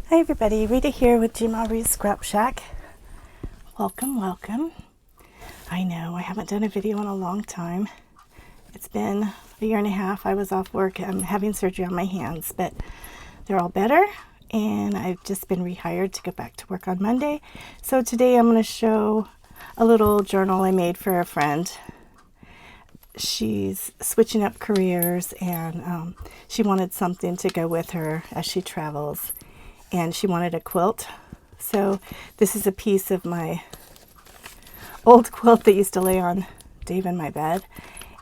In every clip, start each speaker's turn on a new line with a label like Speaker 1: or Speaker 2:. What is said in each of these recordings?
Speaker 1: Hi everybody, Rita here with Reez's Scrap Shack. Welcome, welcome. I know I haven't done a video in a long time. It's been a year and a half. I was off work. I'm having surgery on my hands, but they're all better, and I've just been rehired to go back to work on Monday. So today I'm going to show a little journal I made for a friend. She's switching up careers, and she wanted something to go with her as she travels. And she wanted a quilt. So this is a piece of my old quilt that used to lay on Dave in my bed.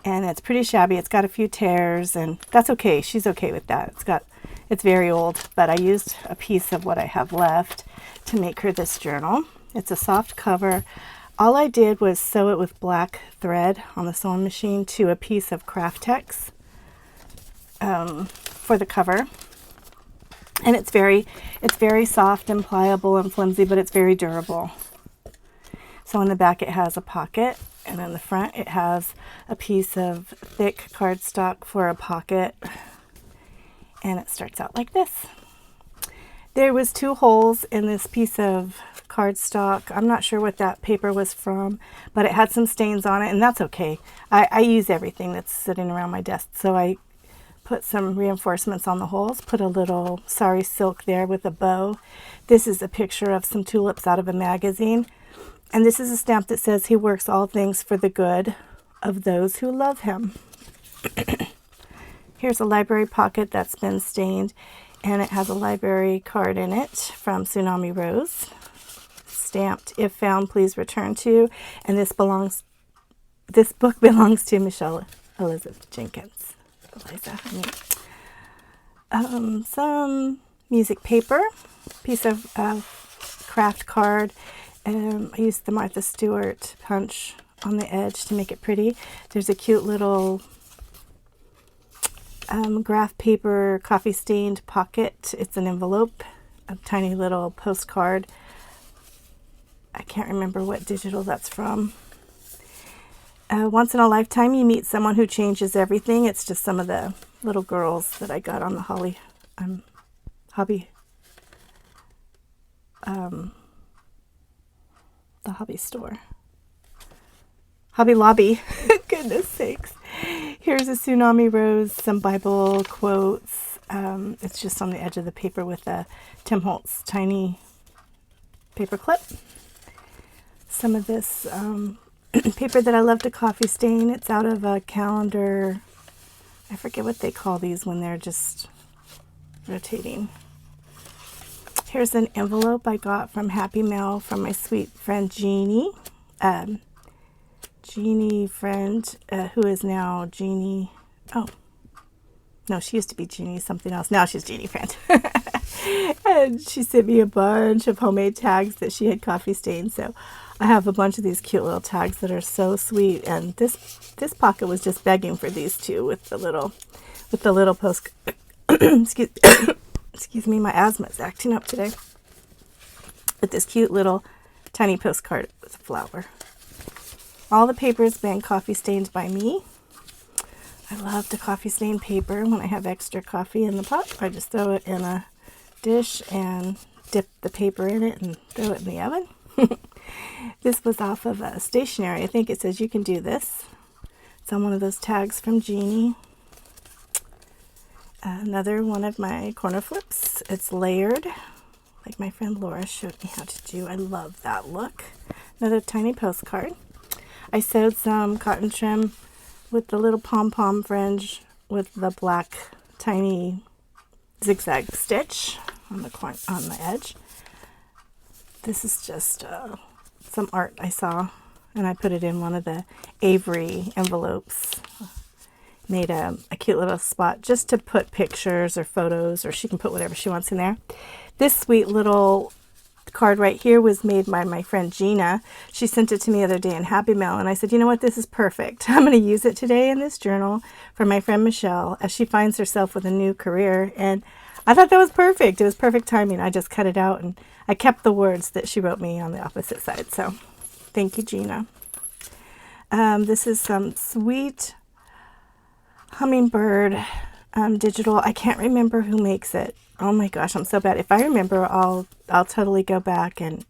Speaker 1: And it's pretty shabby. It's got a few tears, and that's okay. She's okay with that. It's very old, but I used a piece of what I have left to make her this journal. It's a soft cover. All I did was sew it with black thread on the sewing machine to a piece of Kraft.Tex for the cover. And it's very soft and pliable and flimsy, but it's very durable. So in the back it has a pocket, and in the front it has a piece of thick cardstock for a pocket. And it starts out like this. There was 2 holes in this piece of cardstock. I'm not sure what that paper was from, but it had some stains on it, and that's okay. I use everything that's sitting around my desk, so I put some reinforcements on the holes, put a little sari silk there with a bow. This is a picture of some tulips out of a magazine. And this is a stamp that says he works all things for the good of those who love him. Here's a library pocket that's been stained, and it has a library card in it from Tsunami Rose. Stamped, if found, please return to. And this book belongs to Michelle Elizabeth Jenkins. Some music paper, piece of craft card. I used the Martha Stewart punch on the edge to make it pretty. There's a cute little graph paper coffee stained pocket. It's an envelope, a tiny little postcard. I can't remember what digital that's from. Once in a lifetime, you meet someone who changes everything. It's just some of the little girls that I got on the hobby store. Hobby Lobby. Goodness sakes. Here's a Tsunami Rose, some Bible quotes. It's just on the edge of the paper with a Tim Holtz tiny paper clip. Some of this paper that I love to coffee stain. It's out of a calendar. I forget what they call these when they're just rotating. Here's an envelope I got from Happy Mail from my sweet friend Jeannie. Jeannie friend, who is now Jeannie. Oh, no, she used to be Jeannie something else. Now she's Jeannie friend. And she sent me a bunch of homemade tags that she had coffee stained. So I have a bunch of these cute little tags that are so sweet. And this pocket was just begging for these two with the little post. Excuse me, my asthma is acting up today. With this cute little tiny postcard with a flower. All the paper has been coffee stained by me. I love to coffee stain paper. When I have extra coffee in the pot, I just throw it in a dish and dip the paper in it and throw it in the oven. This was off of a stationery. I think it says you can do this. It's on one of those tags from Jeannie. Another one of my corner flips. It's layered, like my friend Laura showed me how to do. I love that look. Another tiny postcard. I sewed some cotton trim with the little pom-pom fringe with the black tiny zigzag stitch on the edge. This is just some art I saw, and I put it in one of the Avery envelopes. Made a cute little spot just to put pictures or photos, or she can put whatever she wants in there. This sweet little card right here was made by my friend Gina. She sent it to me the other day in Happy Mail, and I said, you know what, this is perfect. I'm going to use it today in this journal for my friend Michelle as she finds herself with a new career. And I thought that was perfect. It was perfect timing. I just cut it out, and I kept the words that she wrote me on the opposite side. So thank you, Gina. This is some sweet hummingbird digital. I can't remember who makes it. Oh my gosh, I'm so bad. If I remember, I'll totally go back and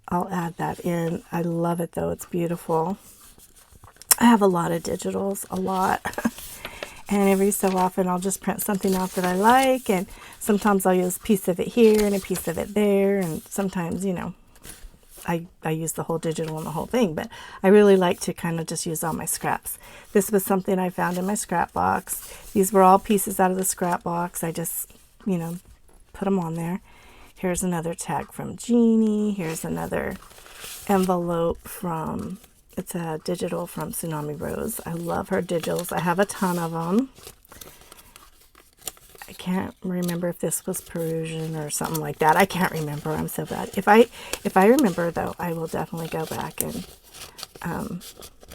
Speaker 1: I'll add that in. I love it though. It's beautiful. I have a lot of digitals, a lot. And every so often I'll just print something out that I like, and sometimes I'll use a piece of it here and a piece of it there, and sometimes, you know, I use the whole digital and the whole thing, but I really like to kind of just use all my scraps. This was something I found in my scrap box. These were all pieces out of the scrap box. I just, you know, put them on there. Here's another tag from Jeannie. Here's another envelope from, it's a digital from Tsunami Rose. I love her digitals. I have a ton of them. I can't remember if this was Perusian or something like that. I can't remember. I'm so bad. If I remember though, I will definitely go back and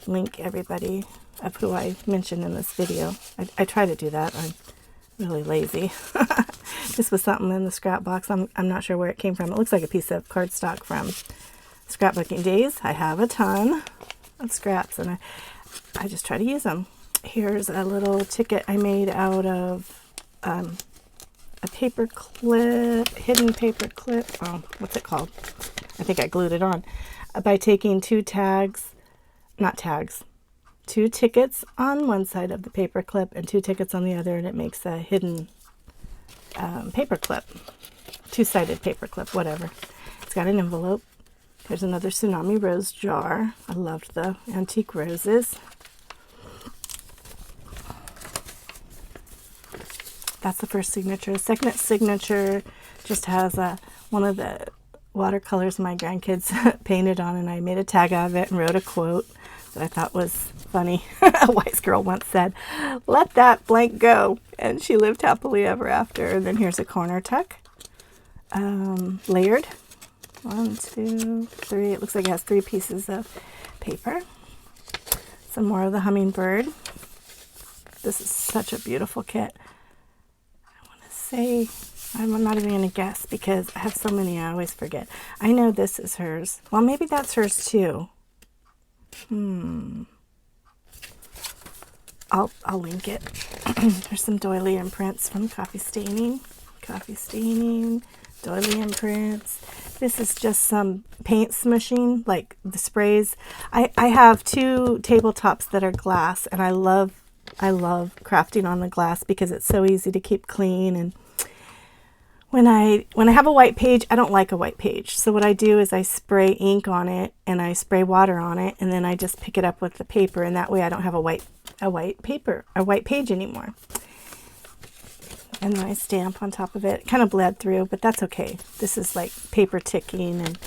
Speaker 1: link everybody of who I mentioned in this video. I try to do that. I'm really lazy. This was something in the scrap box. I'm not sure where it came from. It looks like a piece of cardstock from Scrapbooking Days. I have a ton of scraps, and I just try to use them. Here's a little ticket I made out of a paper clip, hidden paper clip. Oh, what's it called? I think I glued it on. By taking two tickets on one side of the paper clip and two tickets on the other, and it makes a hidden paper clip, two-sided paper clip, whatever. It's got an envelope. There's another Tsunami Rose jar. I loved the antique roses. That's the first signature. The second signature just has one of the watercolors my grandkids painted on, and I made a tag out of it and wrote a quote that I thought was funny. A wise girl once said, "Let that blank go," and she lived happily ever after. And then here's a corner tuck, layered. 1, 2, 3. It looks like it has 3 pieces of paper. Some more of the hummingbird. This is such a beautiful kit. I want to say, I'm not even going to guess because I have so many I always forget. I know this is hers. Well, maybe that's hers too. I'll link it. There's some doily imprints from Coffee Staining, doily imprints. This is just some paint smooshing, like the sprays. I have 2 tabletops that are glass, and I love crafting on the glass because it's so easy to keep clean. And when I have a white page, I don't like a white page. So what I do is I spray ink on it and I spray water on it, and then I just pick it up with the paper, and that way I don't have a white page anymore. And then I stamp on top of it. It kind of bled through, but that's okay. This is like paper ticking, and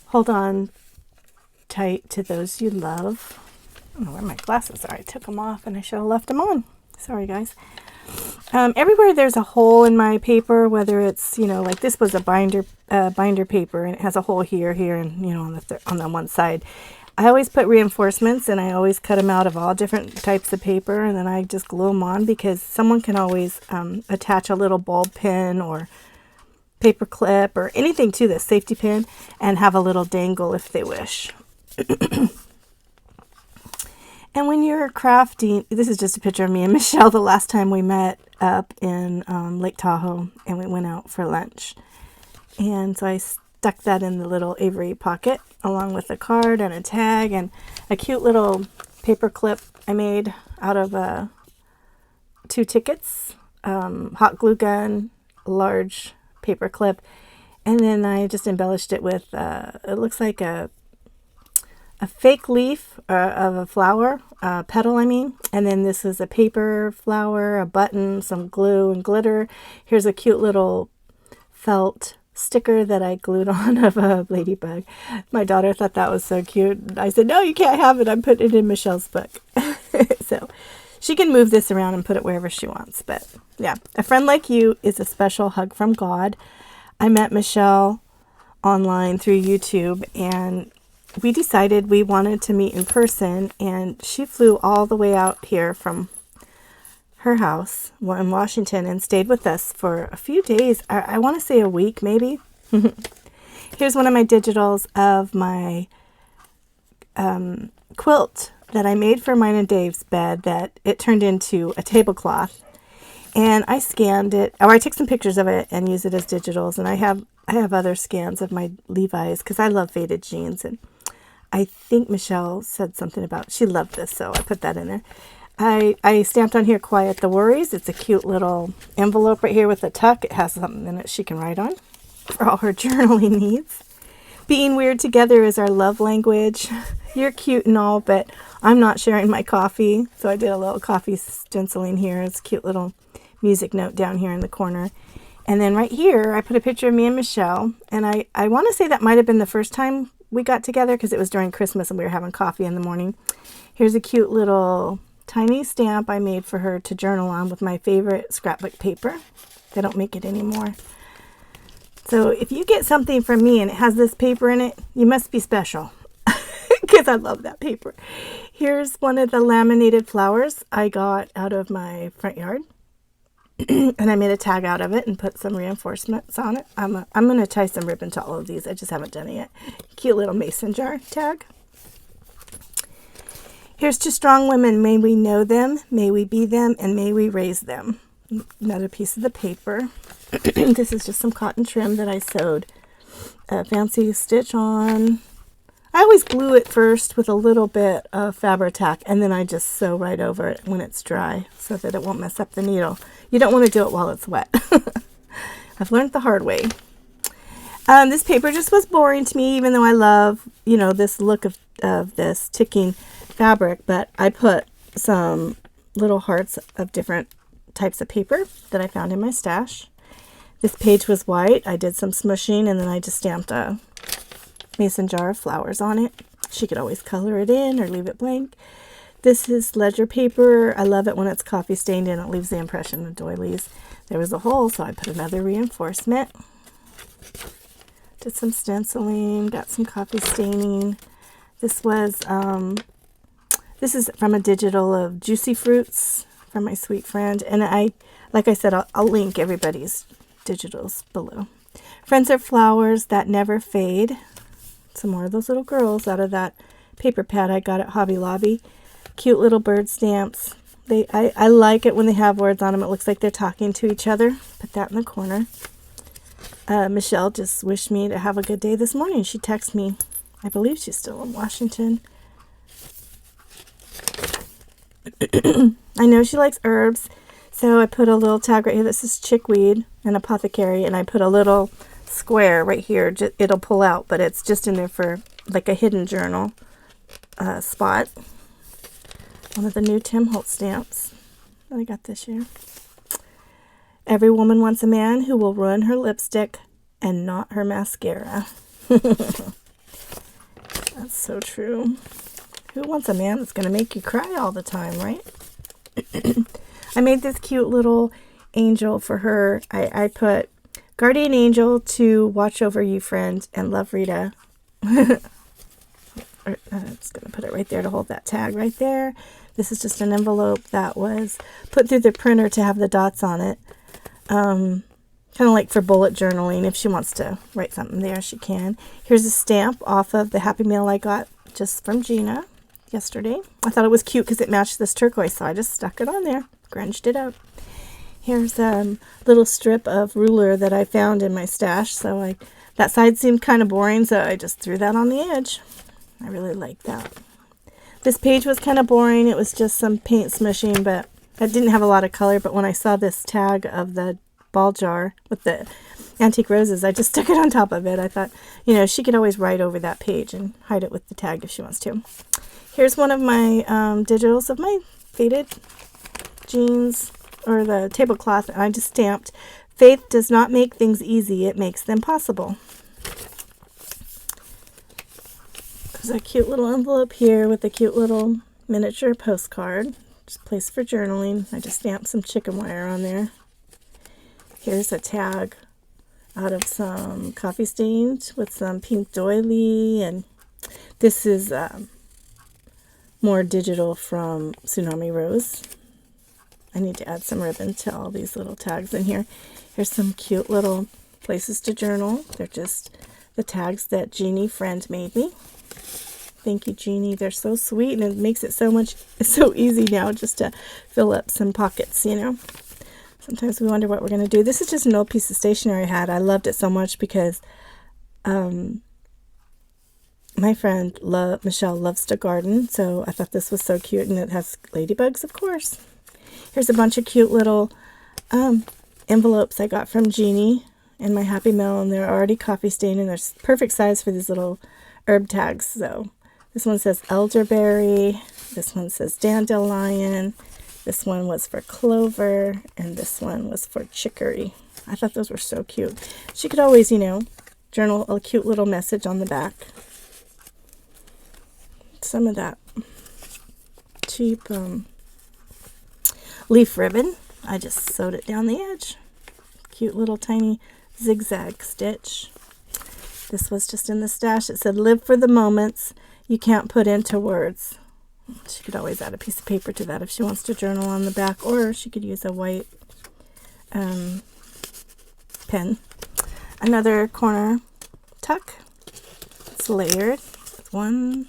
Speaker 1: hold on tight to those you love. I don't know where my glasses are. I took them off and I should have left them on. Sorry, guys. Everywhere there's a hole in my paper, whether it's, you know, like this was a binder paper, and it has a hole here, and, you know, on the one side. I always put reinforcements, and I always cut them out of all different types of paper, and then I just glue them on, because someone can always attach a little bulb pin or paper clip or anything to this, safety pin, and have a little dangle if they wish. And when you're crafting, this is just a picture of me and Michelle the last time we met up in Lake Tahoe, and we went out for lunch. And so I stuck that in the little Avery pocket along with a card and a tag and a cute little paper clip I made out of 2 tickets, hot glue gun, large paper clip, and then I just embellished it with, it looks like a fake leaf of a flower, petal, I mean. And then this is a paper flower, a button, some glue and glitter. Here's a cute little felt sticker that I glued on of a ladybug. My daughter thought that was so cute. I said, "No, you can't have it. I'm putting it in Michelle's book." So she can move this around and put it wherever she wants. But yeah, a friend like you is a special hug from God. I met Michelle online through YouTube, and we decided we wanted to meet in person, and she flew all the way out here from her house in Washington and stayed with us for a few days. I want to say a week, maybe. Here's one of my digitals of my quilt that I made for mine and Dave's bed, that it turned into a tablecloth. And I scanned it, or I took some pictures of it and used it as digitals. And I have other scans of my Levi's because I love faded jeans. And I think Michelle said something about, she loved this, so I put that in there. I stamped on here, Quiet the Worries. It's a cute little envelope right here with a tuck. It has something in it she can write on for all her journaling needs. Being weird together is our love language. You're cute and all, but I'm not sharing my coffee. So I did a little coffee stenciling here. It's a cute little music note down here in the corner. And then right here, I put a picture of me and Michelle. And I want to say that might have been the first time we got together because it was during Christmas and we were having coffee in the morning. Here's a cute little tiny stamp I made for her to journal on with my favorite scrapbook paper. They don't make it anymore. So if you get something from me and it has this paper in it, you must be special because I love that paper. Here's one of the laminated flowers I got out of my front yard. And I made a tag out of it and put some reinforcements on it. I'm going to tie some ribbon to all of these. I just haven't done it yet. Cute little mason jar tag. Here's to strong women. May we know them, may we be them, and may we raise them. Another piece of the paper. This is just some cotton trim that I sewed a fancy stitch on. I always glue it first with a little bit of Fabri-Tac, and then I just sew right over it when it's dry so that it won't mess up the needle. You don't want to do it while it's wet. I've learned the hard way. This paper just was boring to me, even though I love, this look of this ticking fabric, but I put some little hearts of different types of paper that I found in my stash. This page was white. I did some smushing, and then I just stamped a mason jar of flowers on it. She could always color it in or leave it blank. This is ledger paper. I love it when it's coffee stained and it leaves the impression of doilies. There was a hole, so I put another reinforcement. Did some stenciling, got some coffee staining. This was, this is from a digital of Juicy Fruits from my sweet friend. And like I said, I'll link everybody's digitals below. Friends are flowers that never fade. Some more of those little girls out of that paper pad I got at Hobby Lobby. Cute little bird stamps. I like it when they have words on them. It looks like they're talking to each other. Put that in the corner. Michelle just wished me to have a good day this morning. She texted me. I believe she's still in Washington. I know she likes herbs. So I put a little tag right here that says chickweed and apothecary. And I put a little square right here. It'll pull out, but it's just in there for like a hidden journal spot. One of the new Tim Holtz stamps that I got this year. Every woman wants a man who will ruin her lipstick and not her mascara. That's so true. Who wants a man that's going to make you cry all the time, right? I made this cute little angel for her. I put guardian angel to watch over you, friend, and love, Rita. I'm just going to put it right there to hold that tag right there. This is just an envelope that was put through the printer to have the dots on it. Kind of like for bullet journaling. If she wants to write something there, she can. Here's a stamp off of the Happy Mail I got just from Gina yesterday. I thought it was cute because it matched this turquoise, so I just stuck it on there, grunged it up. Here's a little strip of ruler that I found in my stash. So that side seemed kind of boring, so I just threw that on the edge. I really like that. This page was kind of boring. It was just some paint smushing, but it didn't have a lot of color. But when I saw this tag of the ball jar with the antique roses, I just stuck it on top of it. I thought, she could always write over that page and hide it with the tag if she wants to. Here's one of my digitals of my faded jeans, or the tablecloth, and I just stamped, faith does not make things easy, it makes them possible. There's a cute little envelope here with a cute little miniature postcard, just a place for journaling. I just stamped some chicken wire on there. Here's a tag out of some coffee stains with some pink doily, and this is more digital from Tsunami Rose. I need to add some ribbon to all these little tags in here. Here's some cute little places to journal. They're just the tags that Jeannie friend made me. Thank you, Jeannie. They're so sweet, and it makes it so easy now just to fill up some pockets, Sometimes we wonder what we're going to do. This is just an old piece of stationery I had. I loved it so much because my friend Michelle loves to garden, so I thought this was so cute, and it has ladybugs, of course. Here's a bunch of cute little envelopes I got from Jeannie in my Happy Mail, and they're already coffee stained, and they're perfect size for these little herb tags. So this one says elderberry, this one says dandelion, this one was for clover, and this one was for chicory. I thought those were so cute. She could always, you know, journal a cute little message on the back. Some of that cheap leaf ribbon. I just sewed it down the edge. Cute little tiny zigzag stitch. This was just in the stash. It said, live for the moments you can't put into words. She could always add a piece of paper to that if she wants to journal on the back, or she could use a white pen. Another corner tuck. It's layered. 1,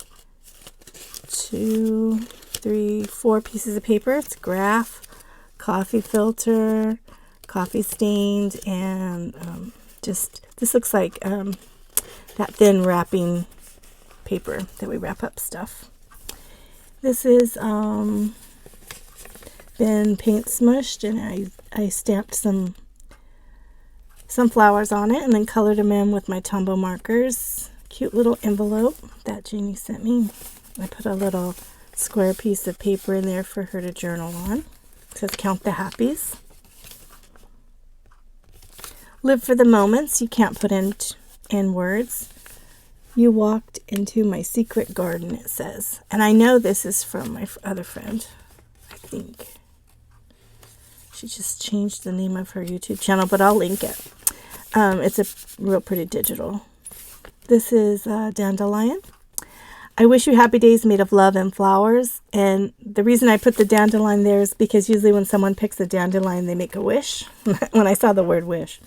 Speaker 1: 2, 3, 4 pieces of paper. It's graph, coffee filter, coffee stained, and just, this looks like that thin wrapping paper that we wrap up stuff. This is been paint smushed, and I stamped some flowers on it and then colored them in with my Tombow markers. Cute little envelope that Jeannie sent me. I put a little square piece of paper in there for her to journal on. It says count the happies. Live for the moments you can't put in words. You walked into my secret garden, it says. And I know this is from my other friend. I think she just changed the name of her YouTube channel, but I'll link it. It's a real pretty digital. This is dandelion. I wish you happy days made of love and flowers. And the reason I put the dandelion there is because usually when someone picks a dandelion, they make a wish. When I saw the word wish.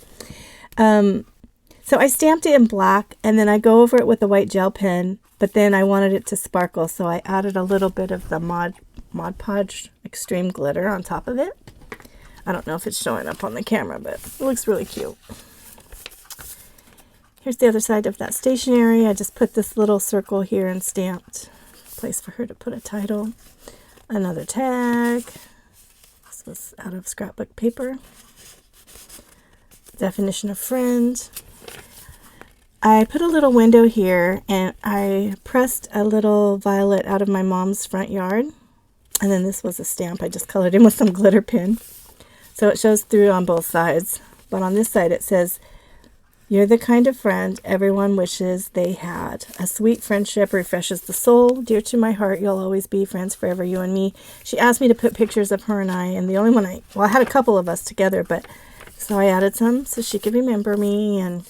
Speaker 1: So I stamped it in black, and then I go over it with a white gel pen, but then I wanted it to sparkle, so I added a little bit of the Mod Podge Extreme Glitter on top of it. I don't know if it's showing up on the camera, but it looks really cute. Here's the other side of that stationery. I just put this little circle here and stamped. Place for her to put a title. Another tag. This was out of scrapbook paper. Definition of friend. I put a little window here, and I pressed a little violet out of my mom's front yard. And then this was a stamp I just colored in with some glitter pen. So it shows through on both sides. But on this side it says, you're the kind of friend everyone wishes they had. A sweet friendship refreshes the soul. Dear to my heart, you'll always be friends forever, you and me. She asked me to put pictures of her and I, and the only one I had a couple of us together, but so I added some so she could remember me. And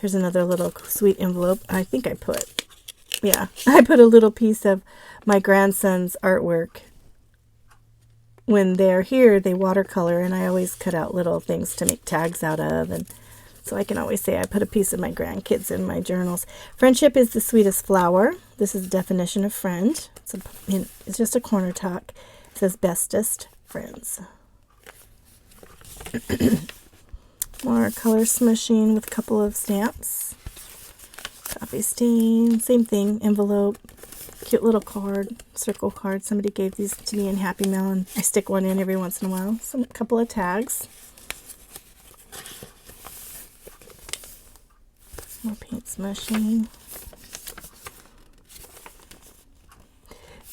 Speaker 1: here's another little sweet envelope. I think I put a little piece of my grandson's artwork. When they're here, they watercolor, and I always cut out little things to make tags out of, and so I can always say I put a piece of my grandkids in my journals. Friendship is the sweetest flower. This is the definition of friend. It's just a corner tuck. It says bestest friends. More color smushing with a couple of stamps. Coffee stain, same thing, envelope. Cute little card, circle card. Somebody gave these to me in Happy Mail, and I stick one in every once in a while. A couple of tags. More paint smushing.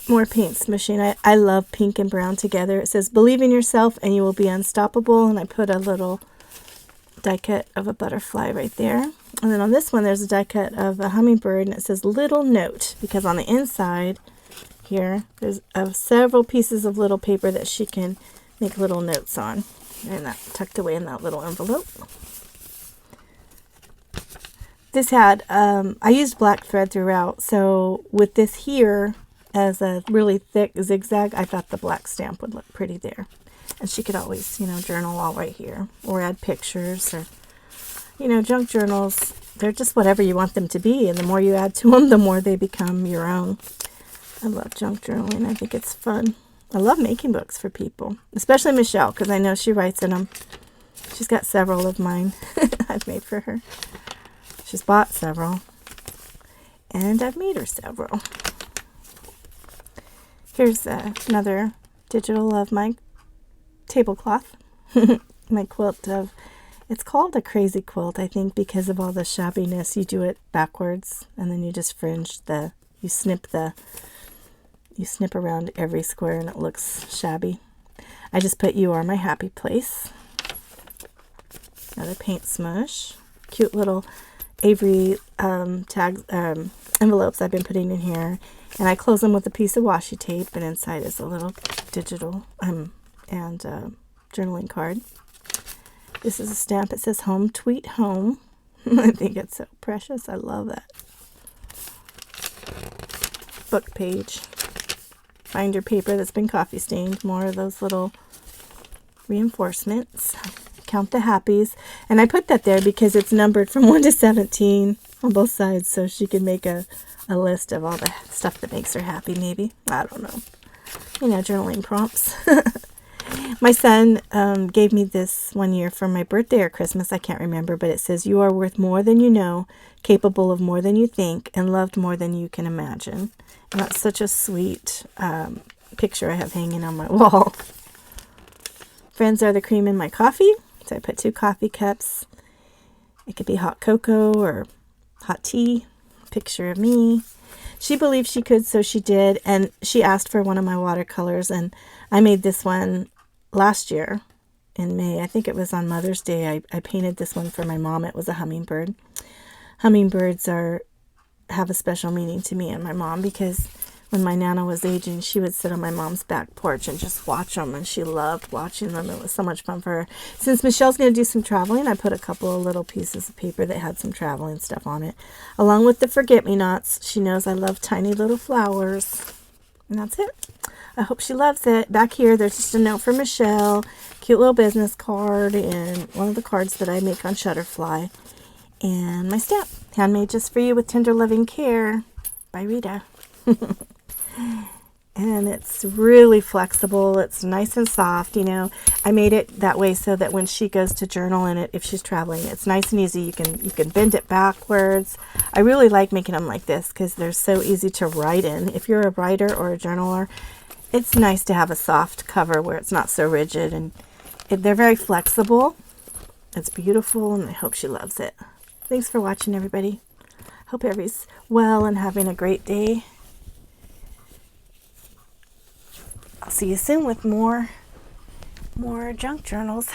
Speaker 1: More paint smushing. I love pink and brown together. It says, believe in yourself and you will be unstoppable. And I put a little die cut of a butterfly right there. And then on this one, there's a die cut of a hummingbird, and it says little note, because on the inside here, there's several pieces of little paper that she can make little notes on. And that tucked away in that little envelope. This had, I used black thread throughout, so with this here as a really thick zigzag, I thought the black stamp would look pretty there. And she could always, journal all right here, or add pictures, or, junk journals, they're just whatever you want them to be, and the more you add to them, the more they become your own. I love junk journaling. I think it's fun. I love making books for people, especially Michelle, because I know she writes in them. She's got several of mine I've made for her. She's bought several, and I've made her several. Here's another digital of my tablecloth. My quilt of, it's called a crazy quilt, I think, because of all the shabbiness. You do it backwards, and then you just fringe you snip around every square, and it looks shabby. I just put "You Are My Happy Place." Another paint smush. Cute little Avery tags, envelopes I've been putting in here, and I close them with a piece of washi tape, and inside is a little digital and journaling card. This is a stamp. It says "Home Tweet Home." I think it's so precious. I love that. Book page. Binder paper that's been coffee stained. More of those little reinforcements. Count the Happies. And I put that there because it's numbered from 1 to 17 on both sides, so she can make a list of all the stuff that makes her happy, maybe. I don't know. You know, journaling prompts. My son gave me this one year for my birthday or Christmas. I can't remember, but it says, "You are worth more than you know, capable of more than you think, and loved more than you can imagine." And that's such a sweet picture I have hanging on my wall. Friends are the cream in my coffee. So I put 2 coffee cups. It could be hot cocoa or hot tea. Picture of me. She believed she could, so she did. And she asked for one of my watercolors, and I made this one last year in May. I think it was on Mother's Day. I painted this one for my mom. It was a hummingbird. Hummingbirds have a special meaning to me and my mom, because when my Nana was aging, she would sit on my mom's back porch and just watch them, and she loved watching them. It was so much fun for her. Since Michelle's going to do some traveling, I put a couple of little pieces of paper that had some traveling stuff on it, along with the forget-me-nots. She knows I love tiny little flowers. And that's it. I hope she loves it. Back here, there's just a note for Michelle, cute little business card, and one of the cards that I make on Shutterfly, and my stamp, "Handmade just for you with tender loving care" by Rita. And it's really flexible. It's nice and soft. You know, I made it that way so that when she goes to journal in it, if she's traveling, it's nice and easy. You can bend it backwards. I really like making them like this because they're so easy to write in. If you're a writer or a journaler, it's nice to have a soft cover where it's not so rigid, and they're very flexible. It's beautiful, and I hope she loves it. Thanks for watching, everybody. Hope everybody's well and having a great day. I'll see you soon with more junk journals.